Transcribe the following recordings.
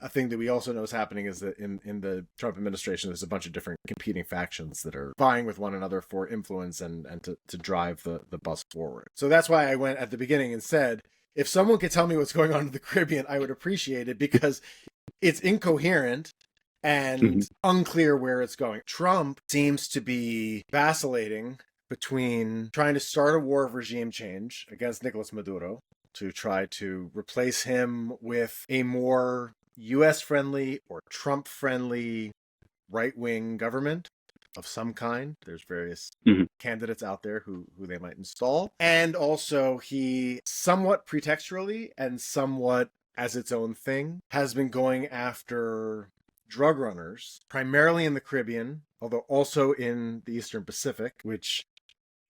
a thing that we also know is happening is that in the Trump administration, there's a bunch of different competing factions that are vying with one another for influence and to drive the bus forward. So that's why I went at the beginning and said, if someone could tell me what's going on in the Caribbean, I would appreciate it, because it's incoherent and unclear where it's going. Trump seems to be vacillating between trying to start a war of regime change against Nicolas Maduro to try to replace him with a more US-friendly or Trump-friendly right-wing government of some kind. There's various candidates out there who they might install. And also he somewhat pretextually and somewhat as its own thing has been going after drug runners, primarily in the Caribbean, although also in the Eastern Pacific, which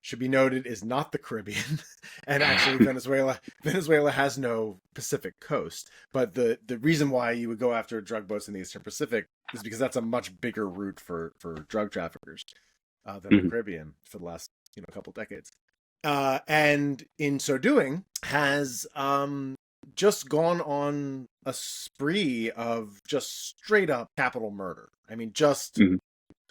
should be noted is not the Caribbean. And actually Venezuela has no Pacific coast. But the reason why you would go after drug boats in the Eastern Pacific is because that's a much bigger route for drug traffickers than the Caribbean for the last couple decades. And in so doing has just gone on a spree of just straight up capital murder. I mean, just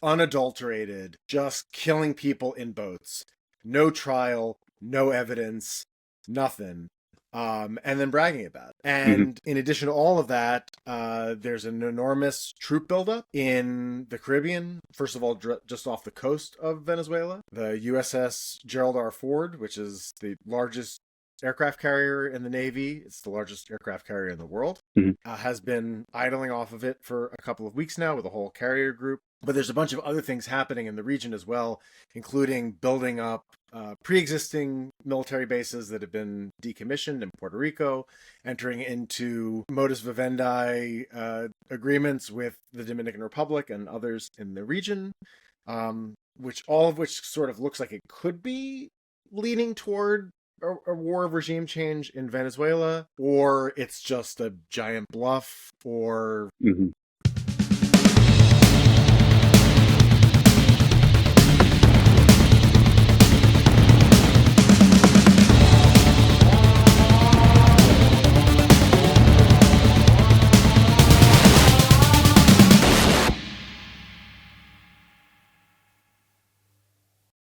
unadulterated, just killing people in boats. No trial, no evidence, nothing. And then bragging about it. And in addition to all of that, there's an enormous troop buildup in the Caribbean. First of all, just off the coast of Venezuela, the USS Gerald R. Ford, which is the largest aircraft carrier in the Navy, it's the largest aircraft carrier in the world, has been idling off of it for a couple of weeks now with a whole carrier group. But there's a bunch of other things happening in the region as well, including building up pre-existing military bases that have been decommissioned in Puerto Rico, entering into modus vivendi agreements with the Dominican Republic and others in the region, which sort of looks like it could be leaning toward a war of regime change in Venezuela, or it's just a giant bluff, or